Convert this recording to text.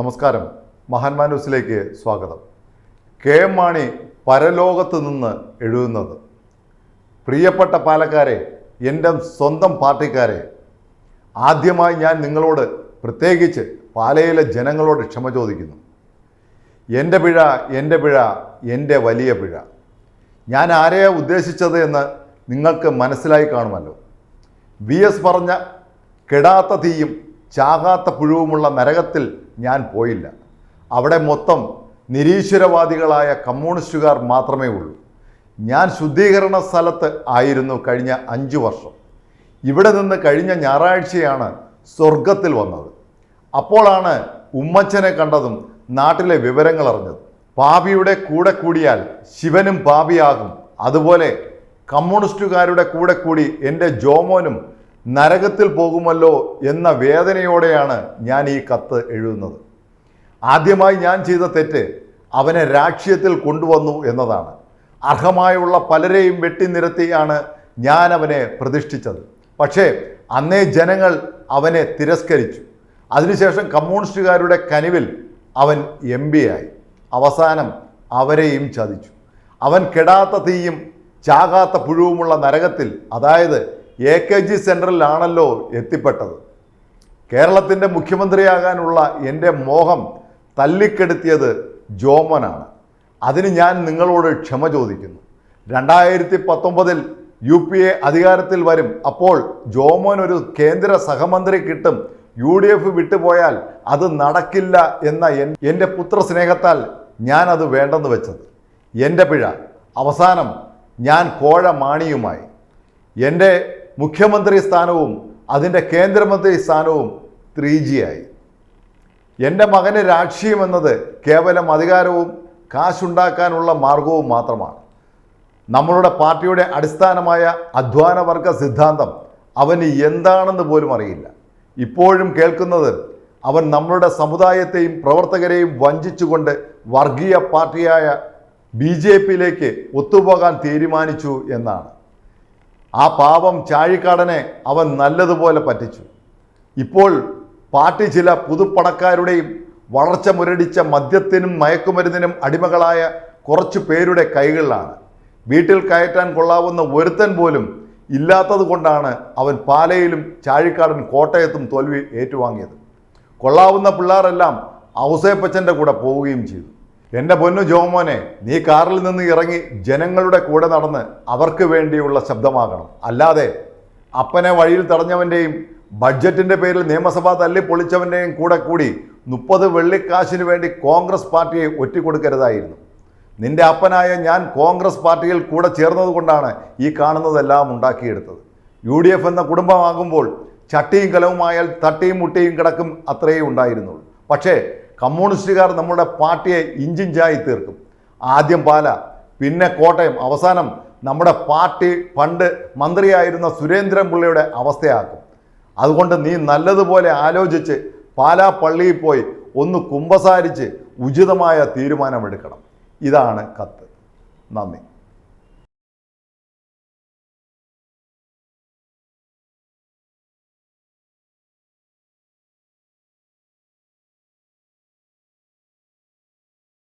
നമസ്കാരം. മഹാന്മാ ന്യൂസിലേക്ക് സ്വാഗതം. കെ എം മാണി പരലോകത്ത് നിന്ന് എഴുതുന്നത്. പ്രിയപ്പെട്ട പാലക്കാരെ, എൻ്റെ സ്വന്തം പാർട്ടിക്കാരെ, ആദ്യമായി ഞാൻ നിങ്ങളോട്, പ്രത്യേകിച്ച് പാലയിലെ ജനങ്ങളോട് ക്ഷമ ചോദിക്കുന്നു. എൻ്റെ പിഴ, എൻ്റെ വലിയ പിഴ. ഞാൻ ആരെയാണ് ഉദ്ദേശിച്ചത് എന്ന് നിങ്ങൾക്ക് മനസ്സിലായി കാണുമല്ലോ. VS പറഞ്ഞ കെടാത്ത തീയും ചാകാത്ത പുഴുവുമുള്ള നരകത്തിൽ ഞാൻ പോയില്ല. അവിടെ മൊത്തം നിരീശ്വരവാദികളായ കമ്മ്യൂണിസ്റ്റുകാർ മാത്രമേ ഉള്ളൂ. ഞാൻ ശുദ്ധീകരണ സ്ഥലത്ത് ആയിരുന്നു കഴിഞ്ഞ 5 വർഷം. ഇവിടെ നിന്ന് കഴിഞ്ഞ ഞായറാഴ്ചയാണ് സ്വർഗത്തിൽ വന്നത്. അപ്പോഴാണ് ഉമ്മച്ചനെ കണ്ടതും നാട്ടിലെ വിവരങ്ങൾ അറിഞ്ഞത്. പാപിയുടെ കൂടെ കൂടിയാൽ ശിവനും പാപിയാകും, അതുപോലെ കമ്മ്യൂണിസ്റ്റുകാരുടെ കൂടെ കൂടി എൻ്റെ ജോമോനും നരകത്തിൽ പോകുമല്ലോ എന്ന വേദനയോടെയാണ് ഞാൻ ഈ കത്ത് എഴുതുന്നത്. ആദ്യമായി ഞാൻ ചെയ്ത തെറ്റ് അവനെ രാഷ്ട്രീയത്തിൽ കൊണ്ടുവന്നു എന്നതാണ്. അർഹമായുള്ള പലരെയും വെട്ടിനിരത്തിയാണ് ഞാൻ അവനെ പ്രതിഷ്ഠിച്ചത്. പക്ഷേ അന്നേ ജനങ്ങൾ അവനെ തിരസ്കരിച്ചു. അതിനുശേഷം കമ്മ്യൂണിസ്റ്റുകാരുടെ കനിവിൽ അവൻ MP ആയി. അവസാനം അവരെയും ചതിച്ചു. അവൻ കെടാത്ത തീയും ചാകാത്ത പുഴുവുമുള്ള നരകത്തിൽ, അതായത് AKG സെൻട്രലിലാണല്ലോ എത്തിപ്പെട്ടത്. കേരളത്തിൻ്റെ മുഖ്യമന്ത്രിയാകാനുള്ള എൻ്റെ മോഹം തല്ലിക്കെടുത്തിയത് ജോമോനാണ്. അതിന് ഞാൻ നിങ്ങളോട് ക്ഷമ ചോദിക്കുന്നു. 2019 UPA അധികാരത്തിൽ വരും. അപ്പോൾ ജോമോൻ ഒരു കേന്ദ്ര സഹമന്ത്രി കിട്ടും. UDF വിട്ടുപോയാൽ അത് നടക്കില്ല എന്ന എൻ്റെ പുത്രസ്നേഹത്താൽ ഞാനത് വേണ്ടെന്ന് വെച്ചത്. എൻ്റെ പിഴ. അവസാനം ഞാൻ കോഴ മാണിയുമായി. എൻ്റെ മുഖ്യമന്ത്രി സ്ഥാനവും അതിൻ്റെ കേന്ദ്രമന്ത്രി സ്ഥാനവും 3G ആയി. എൻ്റെ മകന് രാഷ്ട്രീയം എന്നത് കേവലം അധികാരവും കാശുണ്ടാക്കാനുള്ള മാർഗവും മാത്രമാണ്. നമ്മളുടെ പാർട്ടിയുടെ അടിസ്ഥാനമായ അധ്വാനവർഗ സിദ്ധാന്തം അവന് എന്താണെന്ന് പോലും അറിയില്ല. ഇപ്പോഴും കേൾക്കുന്നത് അവൻ നമ്മളുടെ സമുദായത്തെയും പ്രവർത്തകരെയും വഞ്ചിച്ചുകൊണ്ട് വർഗീയ പാർട്ടിയായ BJPയിലേക്ക് ഒത്തുപോകാൻ തീരുമാനിച്ചു എന്നാണ്. ആ പാവം ചാഴിക്കാടനെ അവൻ നല്ലതുപോലെ പറ്റിച്ചു. ഇപ്പോൾ പാർട്ടി ചില പുതുപ്പണക്കാരുടെയും വളർച്ച മുരടിച്ച മദ്യത്തിനും മയക്കുമരുന്നിനും അടിമകളായ കുറച്ചു പേരുടെ കൈകളിലാണ്. വീട്ടിൽ കയറ്റാൻ കൊള്ളാവുന്ന ഒരുത്തൻ പോലും ഇല്ലാത്തത് കൊണ്ടാണ് അവൻ പാലയിലും ചാഴിക്കാടൻ കോട്ടയത്തും തോൽവി ഏറ്റുവാങ്ങിയത്. കൊള്ളാവുന്ന പിള്ളേരെല്ലാം ഔസേപ്പച്ചൻ്റെ കൂടെ പോവുകയും ചെയ്തു. എൻ്റെ പൊന്നു ജോമോനെ, നീ കാറിൽ നിന്ന് ഇറങ്ങി ജനങ്ങളുടെ കൂടെ നടന്ന് അവർക്ക് വേണ്ടിയുള്ള ശബ്ദമാകണം. അല്ലാതെ അപ്പനെ വഴിയിൽ തടഞ്ഞവൻ്റെയും ബഡ്ജറ്റിൻ്റെ പേരിൽ നിയമസഭ തല്ലി പൊളിച്ചവൻ്റെയും കൂടെ കൂടി 30 വെള്ളിക്കാശിന് വേണ്ടി കോൺഗ്രസ് പാർട്ടിയെ ഒറ്റിക്കൊടുക്കരുതായിരുന്നു. നിന്റെ അപ്പനായ ഞാൻ കോൺഗ്രസ് പാർട്ടിയിൽ കൂടെ ചേർന്നതുകൊണ്ടാണ് ഈ കാണുന്നതെല്ലാം ഉണ്ടാക്കിയെടുത്തത്. UDF എന്ന കുടുംബമാകുമ്പോൾ ചട്ടിയും കലവുമായാൽ തട്ടിയും മുട്ടിയും കിടക്കും, അത്രയേ ഉണ്ടായിരുന്നുള്ളൂ. പക്ഷേ കമ്മ്യൂണിസ്റ്റുകാർ നമ്മുടെ പാർട്ടിയെ ഇഞ്ചിഞ്ചായി തീർക്കും. ആദ്യം പാല, പിന്നെ കോട്ടയം, അവസാനം നമ്മുടെ പാർട്ടി പണ്ട് മന്ത്രിയായിരുന്ന സുരേന്ദ്രൻപിള്ളയുടെ അവസ്ഥയാക്കും. അതുകൊണ്ട് നീ നല്ലതുപോലെ ആലോചിച്ച് പാലാ പള്ളിയിൽ പോയി ഒന്ന് കുമ്പസാരിച്ച് ഉചിതമായ തീരുമാനമെടുക്കണം. ഇതാണ് കത്ത്. നന്ദി.